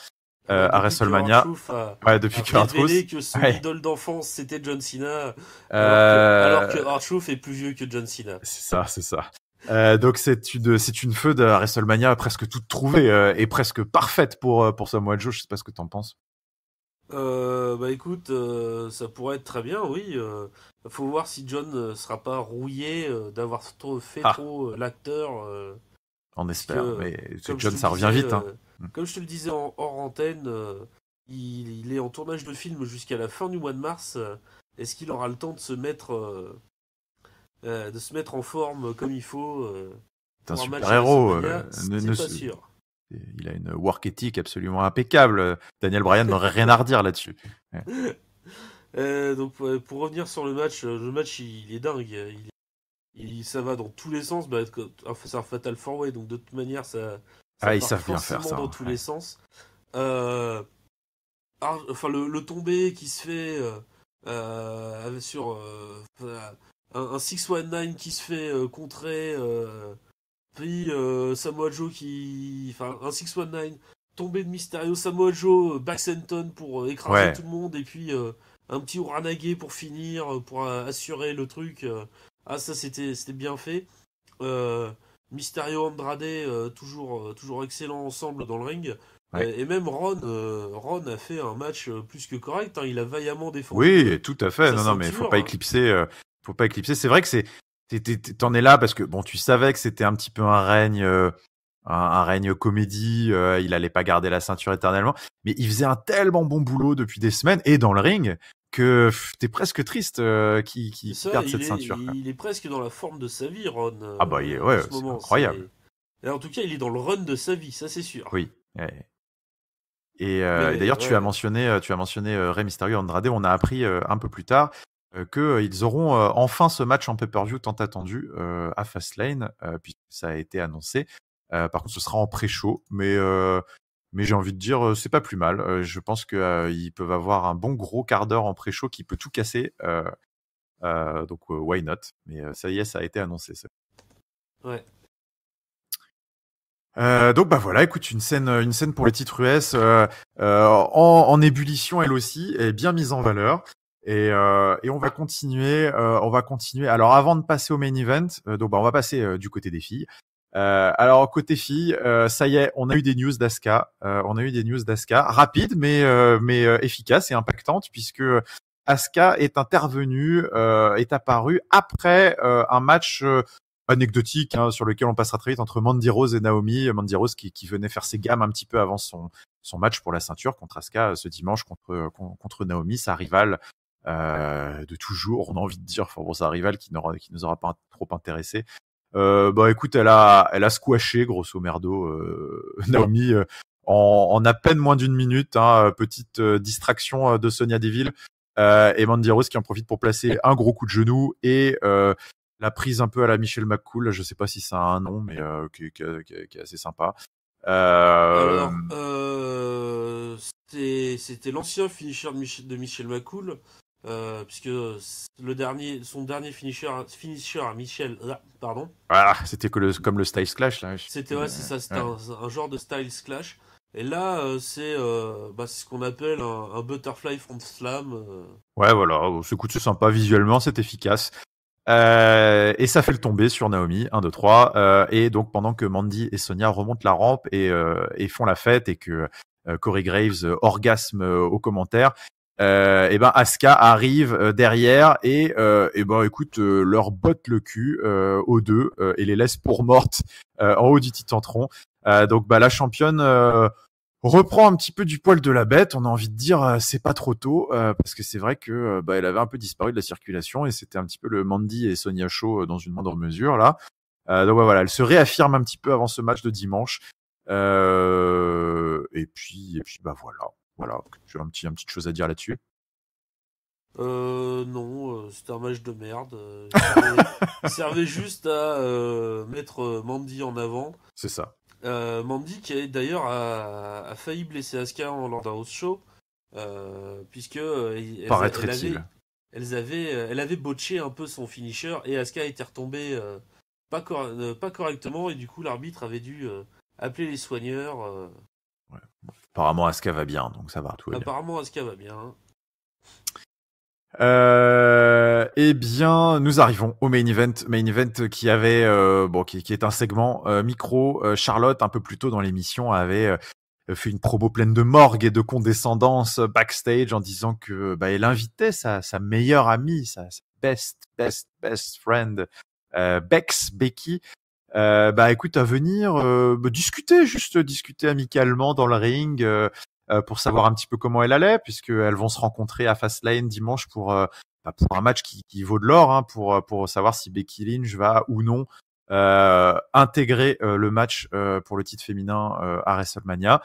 [SPEAKER 1] à WrestleMania. Depuis que
[SPEAKER 2] R-Truth que son idole d'enfance c'était John Cena, alors que R-Truth est plus vieux que John Cena.
[SPEAKER 1] C'est ça. Donc c'est une feud à WrestleMania presque toute trouvée et presque parfaite pour Samoa Joe. Je sais pas ce que t'en penses.
[SPEAKER 2] Bah écoute, ça pourrait être très bien, oui. Faut voir si John sera pas rouillé d'avoir trop l'acteur.
[SPEAKER 1] On espère, mais John ça revient vite. Hein.
[SPEAKER 2] Comme je te le disais hors antenne, il est en tournage de film jusqu'à la fin du mois de mars. Est-ce qu'il aura le temps de se mettre en forme comme il faut
[SPEAKER 1] C'est un super héros.
[SPEAKER 2] C'est pas sûr.
[SPEAKER 1] Il a une work ethic absolument impeccable. Daniel Bryan n'aurait rien à redire là-dessus.
[SPEAKER 2] Donc pour revenir sur le match il est dingue. Ça va dans tous les sens. C'est un Fatal 4-Way, donc de toute manière ça
[SPEAKER 1] ils savent bien faire ça.
[SPEAKER 2] Dans tous les sens. Le tombé qui se fait sur un 619 qui se fait contrer. Puis Samoa Joe un 619 tombé de Mysterio, Samoa Joe Baxenton pour écraser tout le monde et puis un petit Uranage pour finir, pour assurer le truc. Ça c'était bien fait. Mysterio Andrade toujours excellent ensemble dans le ring. Et même Ron a fait un match plus que correct, hein. Il a vaillamment défendu.
[SPEAKER 1] Oui, tout à fait. Non mais faut pas éclipser. C'est vrai que t'en es là parce que bon, tu savais que c'était un petit peu un règne comédie, il allait pas garder la ceinture éternellement, mais il faisait un tellement bon boulot depuis des semaines et dans le ring que t'es presque triste qu'il perde cette ceinture.
[SPEAKER 2] Il est presque dans la forme de sa vie, Ron.
[SPEAKER 1] C'est incroyable.
[SPEAKER 2] Et en tout cas, il est dans le run de sa vie, ça c'est sûr.
[SPEAKER 1] Oui. Ouais. Et d'ailleurs, tu as mentionné Rey Mysterio Andrade. On a appris un peu plus tard qu'ils auront enfin ce match en pay-per-view tant attendu à Fastlane, puisque ça a été annoncé. Par contre, ce sera en pré-show, mais j'ai envie de dire, c'est pas plus mal. Je pense qu'ils peuvent avoir un bon gros quart d'heure en pré-show qui peut tout casser. Donc, why not? Mais ça y est, ça a été annoncé. Ça.
[SPEAKER 2] Ouais.
[SPEAKER 1] Donc voilà, écoute, une scène pour les titres US en ébullition elle aussi, et bien mise en valeur. Et on va continuer. Alors avant de passer au main event, on va passer du côté des filles. Alors côté filles, ça y est, on a eu des news d'Asuka. Rapides mais efficaces et impactantes puisque Asuka est apparue après un match anecdotique sur lequel on passera très vite entre Mandy Rose et Naomi. Mandy Rose qui venait faire ses gammes un petit peu avant son match pour la ceinture contre Asuka ce dimanche contre Naomi, sa rivale de toujours, on a envie de dire. Enfin bon, sa rivale qui nous aura pas trop intéressé. Écoute, elle a squashé grosso merdo Naomi en à peine moins d'une minute. Petite distraction de Sonya Deville et Mandy Rose qui en profite pour placer un gros coup de genou et la prise un peu à la Michelle McCool. Je sais pas si ça a un nom, mais qui est assez sympa.
[SPEAKER 2] Alors, c'était l'ancien finisher de Michelle McCool, puisque son dernier finisher à Michelle, pardon.
[SPEAKER 1] Voilà, c'était comme le Styles Clash là.
[SPEAKER 2] C'était c'est ça, c'était un genre de Styles Clash. Et là, c'est ce qu'on appelle un butterfly front slam.
[SPEAKER 1] Ouais, voilà, c'est sympa visuellement, c'est efficace. Et ça fait le tomber sur Naomi, 1, 2, 3. Et donc pendant que Mandy et Sonya remontent la rampe et font la fête et que Corey Graves orgasme aux commentaires, Asuka arrive derrière et écoute, leur botte le cul aux deux et les laisse pour mortes en haut du Titantron. Donc la championne reprend un petit peu du poil de la bête. On a envie de dire c'est pas trop tôt parce que c'est vrai que elle avait un peu disparu de la circulation et c'était un petit peu le Mandy et Sonya Show dans une moindre mesure là. Donc voilà, elle se réaffirme un petit peu avant ce match de dimanche. Et puis voilà, tu as une petite chose à dire là-dessus?
[SPEAKER 2] Non, c'était un match de merde. Il servait juste à mettre Mandy en avant.
[SPEAKER 1] C'est ça.
[SPEAKER 2] Mandy qui d'ailleurs a failli blesser Asuka lors d'un house show, puisque elle avait botché un peu son finisher et Asuka était retombée pas correctement et du coup l'arbitre avait dû appeler les soigneurs.
[SPEAKER 1] Ouais. Apparemment Asuka va bien, donc ça va, tout va bien.
[SPEAKER 2] Apparemment Asuka va bien.
[SPEAKER 1] Eh bien, nous arrivons au main event qui avait qui est un segment micro. Charlotte, un peu plus tôt dans l'émission, avait fait une promo pleine de morgue et de condescendance backstage en disant que elle invitait sa meilleure amie, sa best friend Becky. Écoute, à venir discuter amicalement dans le ring. Pour savoir un petit peu comment elle allait, puisqu'elles vont se rencontrer à Fastlane dimanche pour un match qui vaut de l'or, pour savoir si Becky Lynch va ou non intégrer le match pour le titre féminin à WrestleMania.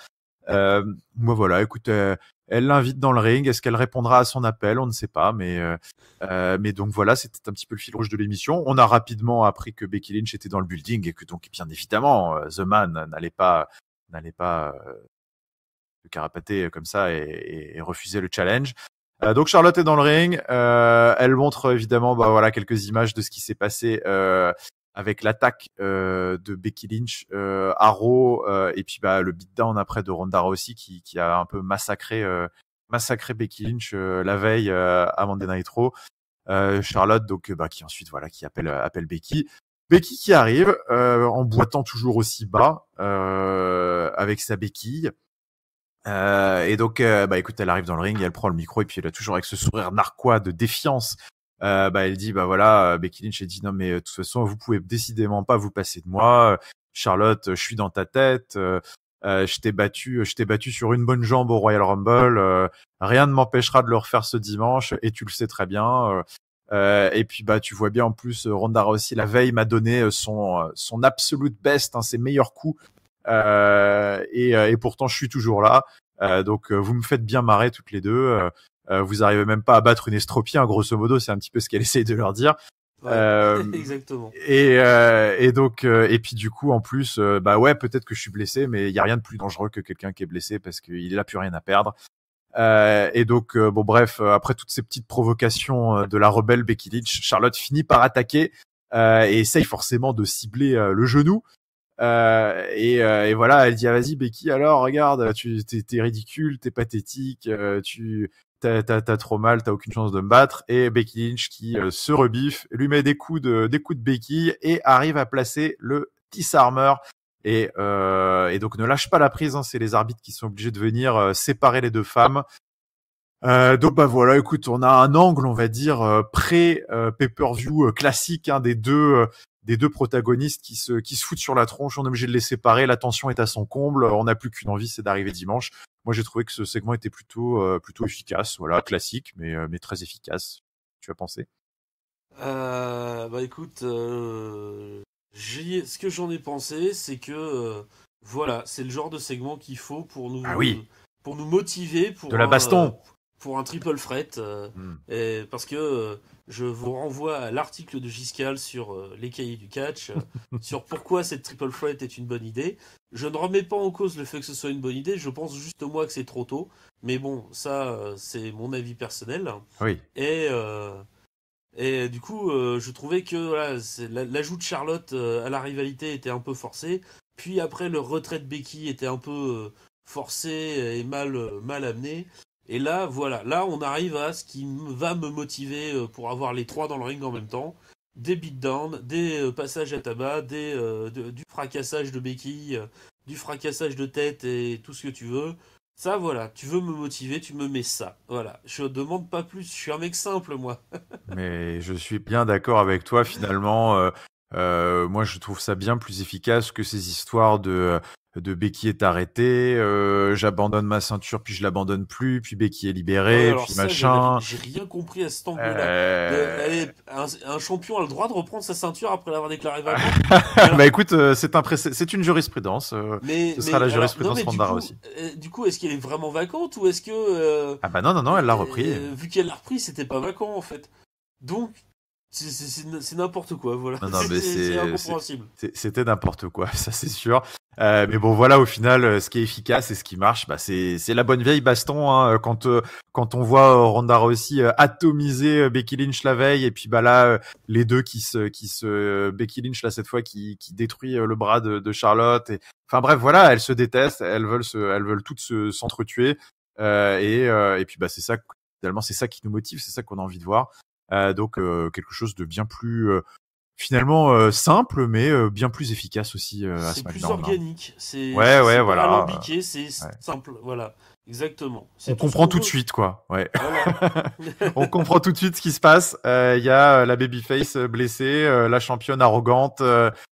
[SPEAKER 1] Moi voilà, écoute, elle l'invite dans le ring. Est-ce qu'elle répondra à son appel? On ne sait pas, mais donc voilà, c'était un petit peu le fil rouge de l'émission. On a rapidement appris que Becky Lynch était dans le building et que donc bien évidemment The Man n'allait pas de carapater comme ça et refuser le challenge. Donc Charlotte est dans le ring. Elle montre évidemment quelques images de ce qui s'est passé avec l'attaque de Becky Lynch à Raw et puis le beatdown après de Ronda Rousey qui a un peu massacré Becky Lynch la veille à Monday Night Raw. Charlotte donc qui ensuite qui appelle Becky qui arrive en boitant toujours aussi bas avec sa béquille. Et donc écoute, elle arrive dans le ring et elle prend le micro et puis elle a toujours avec ce sourire narquois de défiance. Elle dit Becky Lynch, elle dit non mais de toute façon vous pouvez décidément pas vous passer de moi. Charlotte, je suis dans ta tête. Je t'ai battu sur une bonne jambe au Royal Rumble. Rien ne m'empêchera de le refaire ce dimanche et tu le sais très bien. Et puis tu vois bien en plus Ronda Rousey la veille m'a donné son absolute best, ses meilleurs coups. Et pourtant je suis toujours là. Donc vous me faites bien marrer toutes les deux. Vous arrivez même pas à battre une estropie, grosso modo, c'est un petit peu ce qu'elle essaye de leur dire.
[SPEAKER 2] Ouais, exactement.
[SPEAKER 1] Et donc et puis du coup en plus peut-être que je suis blessé, mais il y a rien de plus dangereux que quelqu'un qui est blessé parce qu'il a plus rien à perdre. Et donc bref, après toutes ces petites provocations de la rebelle Becky Lynch, Charlotte finit par attaquer et essaye forcément de cibler le genou. Et voilà, elle dit vas-y Becky, alors regarde, t'es ridicule, t'es pathétique, t'as trop mal, t'as aucune chance de me battre. Et Becky Lynch qui se rebiffe, lui met des coups de béquille et arrive à placer le disarmer. Et donc ne lâche pas la prise, c'est les arbitres qui sont obligés de venir séparer les deux femmes. Donc bah voilà, écoute, on a un angle, on va dire pré pay-per-view classique des deux protagonistes qui se foutent sur la tronche. On est obligé de les séparer. La tension est à son comble. On n'a plus qu'une envie, c'est d'arriver dimanche. Moi, j'ai trouvé que ce segment était plutôt efficace. Voilà, classique, mais très efficace. Tu as pensé?
[SPEAKER 2] Bah écoute, ce que j'en ai pensé, c'est que voilà, c'est le genre de segment qu'il faut
[SPEAKER 1] Ah oui,
[SPEAKER 2] pour nous motiver
[SPEAKER 1] de la baston.
[SPEAKER 2] pour un triple threat. Et parce que je vous renvoie à l'article de Giscal sur les cahiers du catch, sur pourquoi cette triple threat est une bonne idée. Je ne remets pas en cause le fait que ce soit une bonne idée, je pense juste moi que c'est trop tôt. Mais bon, ça, c'est mon avis personnel.
[SPEAKER 1] Oui.
[SPEAKER 2] Et, du coup, je trouvais que voilà, l'ajout de Charlotte à la rivalité était un peu forcé. Puis après, le retrait de Becky était un peu forcé et mal amené. Et là, voilà, là, on arrive à ce qui va me motiver pour avoir les trois dans le ring en même temps. Des beatdowns, des passages à tabac, du fracassage de Becky, du fracassage de tête et tout ce que tu veux. Ça, voilà, tu veux me motiver, tu me mets ça. Voilà, je demande pas plus, je suis un mec simple, moi.
[SPEAKER 1] Mais je suis bien d'accord avec toi finalement. Moi, je trouve ça bien plus efficace que ces histoires de Becky est arrêtée, j'abandonne ma ceinture puis je l'abandonne plus, puis Becky est
[SPEAKER 2] Ouais,
[SPEAKER 1] libérée,
[SPEAKER 2] alors
[SPEAKER 1] puis
[SPEAKER 2] ça,
[SPEAKER 1] machin.
[SPEAKER 2] j'ai rien compris à cet angle-là.
[SPEAKER 1] Euh...
[SPEAKER 2] Un champion a le droit de reprendre sa ceinture après l'avoir déclaré vacante. Alors,
[SPEAKER 1] Bah écoute, c'est une jurisprudence. Ce sera la
[SPEAKER 2] alors, non,
[SPEAKER 1] jurisprudence Ronda aussi.
[SPEAKER 2] du coup, est-ce qu'elle est vraiment vacante ou est-ce que,
[SPEAKER 1] Ah bah non, elle l'a repris.
[SPEAKER 2] vu qu'elle l'a repris, c'était pas vacant en fait. Donc, c'est n'importe quoi, voilà.
[SPEAKER 1] Non, mais
[SPEAKER 2] C'est incompréhensible.
[SPEAKER 1] c'était n'importe quoi, ça c'est sûr. Mais bon, voilà, au final, ce qui est efficace et ce qui marche, bah, c'est la bonne vieille baston. Hein, quand on voit Ronda Rousey atomiser Becky Lynch la veille, et puis bah là, les deux Becky Lynch là cette fois qui détruit le bras de Charlotte. Enfin bref, voilà, elles se détestent, elles veulent toutes s'entretuer. Et puis bah c'est ça, finalement, c'est ça qui nous motive, c'est ça qu'on a envie de voir. Donc quelque chose de bien plus finalement simple, mais bien plus efficace aussi à
[SPEAKER 2] C'est plus
[SPEAKER 1] SmackDown.
[SPEAKER 2] organique,
[SPEAKER 1] Ouais,
[SPEAKER 2] c'est pas
[SPEAKER 1] voilà.
[SPEAKER 2] alambiqué, c'est
[SPEAKER 1] Ouais.
[SPEAKER 2] simple, voilà, exactement.
[SPEAKER 1] On
[SPEAKER 2] Tout ce
[SPEAKER 1] comprend
[SPEAKER 2] qu'on
[SPEAKER 1] tout de
[SPEAKER 2] veut.
[SPEAKER 1] suite, quoi. Ouais.
[SPEAKER 2] Voilà.
[SPEAKER 1] On comprend tout de suite ce qui se passe. Il y a la babyface blessée, la championne arrogante,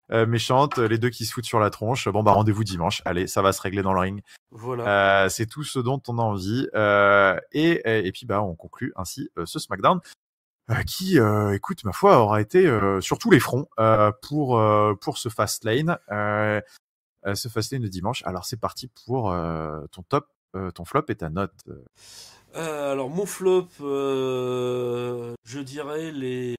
[SPEAKER 1] méchante, les deux qui se foutent sur la tronche. Bon bah rendez-vous dimanche. Allez, ça va se régler dans le ring.
[SPEAKER 2] Voilà.
[SPEAKER 1] C'est tout ce dont on a envie. Et puis bah on conclut ainsi ce SmackDown. Qui, écoute, ma foi, aura été sur tous les fronts pour ce Fastlane, ce Fastlane de dimanche. Alors c'est parti pour ton top, ton flop et ta note.
[SPEAKER 2] Alors mon flop, je dirais les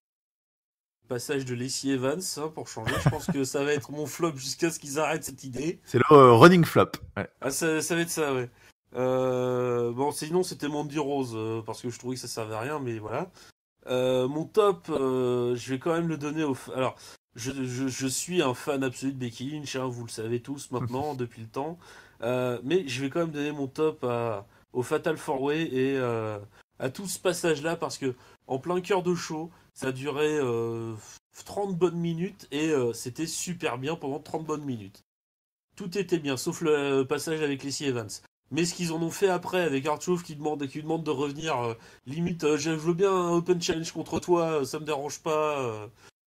[SPEAKER 2] passages de Lacey Evans, hein, pour changer. Je pense que ça va être mon flop jusqu'à ce qu'ils arrêtent cette idée.
[SPEAKER 1] C'est le running flop. Ouais.
[SPEAKER 2] Ah, ça va être ça, ouais. Bon, sinon c'était Mandy Rose, parce que je trouvais que ça servait à rien, mais voilà. Mon top, je vais quand même le donner Alors, je suis un fan absolu de Becky Lynch, hein, vous le savez tous maintenant, depuis le temps. Mais je vais quand même donner mon top au Fatal 4-Way et à tout ce passage-là, parce que en plein cœur de show, ça a duré 30 bonnes minutes et c'était super bien pendant 30 bonnes minutes. Tout était bien, sauf le passage avec Lacey Evans. Mais ce qu'ils en ont fait après avec R-Truth qui lui demande de revenir, limite, je veux bien un open challenge contre toi, ça me dérange pas.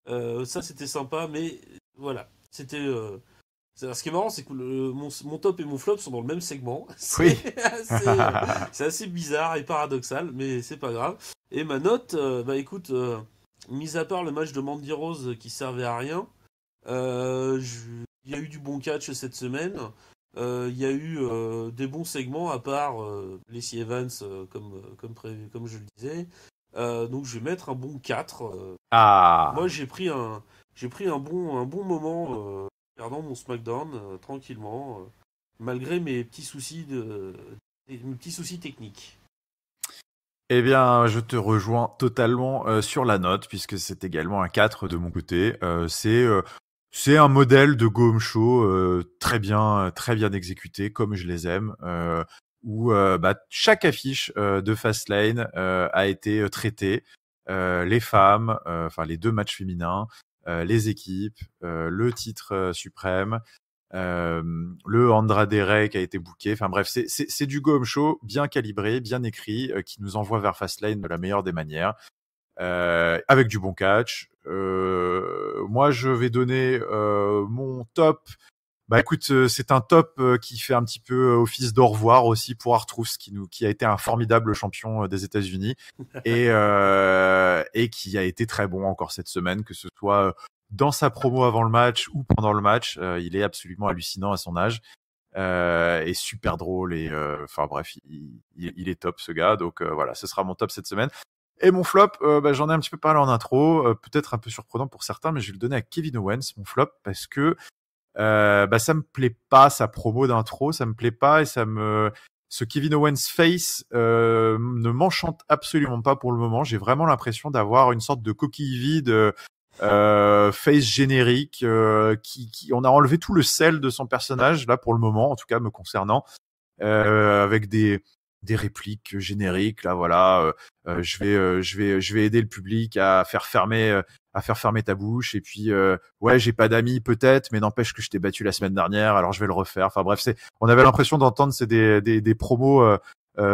[SPEAKER 2] Ça c'était sympa, mais voilà. C'était. Ce qui est marrant, c'est que mon top et mon flop sont dans le même segment.
[SPEAKER 1] Oui.
[SPEAKER 2] C'est assez bizarre et paradoxal, mais c'est pas grave. Et ma note, bah écoute, mis à part le match de Mandy Rose qui servait à rien, il y a eu du bon catch cette semaine. Il y a eu des bons segments à part Lacey Evans comme je le disais. Donc je vais mettre un bon 4. Moi j'ai pris un bon moment regardant mon SmackDown tranquillement malgré mes petits soucis techniques.
[SPEAKER 1] Eh bien, je te rejoins totalement sur la note, puisque c'est également un 4 de mon côté. C'est un modèle de go home show très bien exécuté, comme je les aime, où bah, chaque affiche de Fastlane a été traitée. Les femmes, enfin les deux matchs féminins, les équipes, le titre suprême. le Andrade Rey qui a été booké. Enfin bref, c'est du go home show bien calibré, bien écrit, qui nous envoie vers Fastlane de la meilleure des manières, avec du bon catch. Moi, je vais donner mon top. Bah écoute, c'est un top qui fait un petit peu office d'au revoir aussi pour R-Truth qui a été un formidable champion des États-Unis et qui a été très bon encore cette semaine, que ce soit dans sa promo avant le match ou pendant le match. Il est absolument hallucinant à son âge et super drôle et enfin bref, il est top ce gars. Donc voilà, ce sera mon top cette semaine. Et mon flop, bah, j'en ai un petit peu parlé en intro, peut-être un peu surprenant pour certains, mais je vais le donner à Kevin Owens, mon flop, parce que bah ça me plaît pas sa promo d'intro, ça me plaît pas et ce Kevin Owens face ne m'enchante absolument pas pour le moment. J'ai vraiment l'impression d'avoir une sorte de coquille vide face générique qui on a enlevé tout le sel de son personnage là pour le moment, en tout cas me concernant, avec des répliques génériques là voilà, je vais aider le public à faire fermer ta bouche et puis ouais j'ai pas d'amis peut-être mais n'empêche que je t'ai battu la semaine dernière alors je vais le refaire. Enfin bref, on avait l'impression d'entendre c'est des promos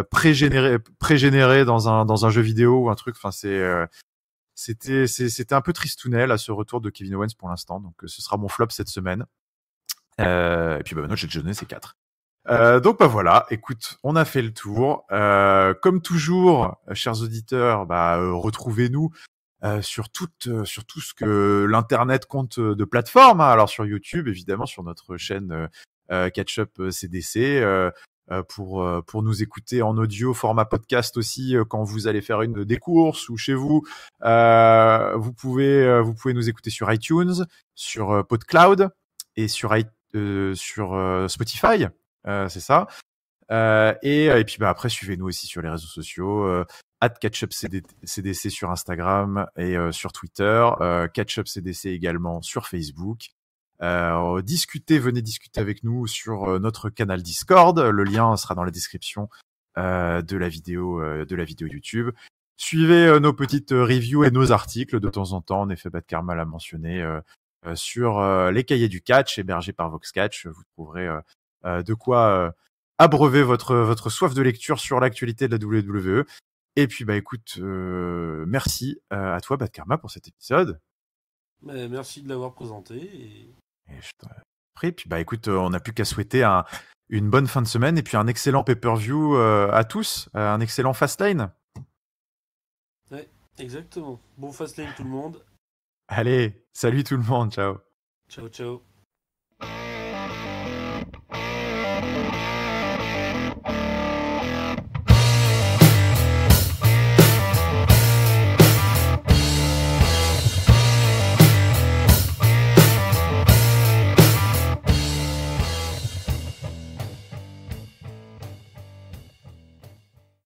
[SPEAKER 1] pré-générés dans un jeu vidéo ou un truc. Enfin c'était un peu tristounel à ce retour de Kevin Owens pour l'instant, donc ce sera mon flop cette semaine. Et puis bah maintenant j'ai déjà donné ces 4. Donc bah voilà, écoute, on a fait le tour. Comme toujours, chers auditeurs, retrouvez-nous sur tout ce que l'internet compte de plateformes. Hein. Alors sur YouTube, évidemment, sur notre chaîne Catch-up CDC, pour nous écouter en audio, format podcast aussi, quand vous allez faire une des courses ou chez vous. Vous pouvez nous écouter sur iTunes, sur PodCloud et sur Spotify. C'est ça. Et puis après suivez-nous aussi sur les réseaux sociaux, @catchupcdc sur Instagram et sur Twitter, catchupcdc également sur Facebook. Venez discuter avec nous sur notre canal Discord. Le lien sera dans la description de la vidéo YouTube. Suivez nos petites reviews et nos articles de temps en temps. En effet, Bad Karma l'a mentionné sur les cahiers du catch hébergés par VoxCatch. Vous trouverez de quoi abreuver votre soif de lecture sur l'actualité de la WWE. Et puis bah écoute, merci à toi Bad Karma pour cet épisode.
[SPEAKER 2] Merci de l'avoir présenté.
[SPEAKER 1] Et je t'en prie. Puis bah écoute, on n'a plus qu'à souhaiter une bonne fin de semaine et puis un excellent pay-per-view à tous, un excellent Fastlane.
[SPEAKER 2] Ouais, exactement. Bon Fastlane tout le monde.
[SPEAKER 1] Allez, salut tout le monde, ciao.
[SPEAKER 2] Ciao ciao.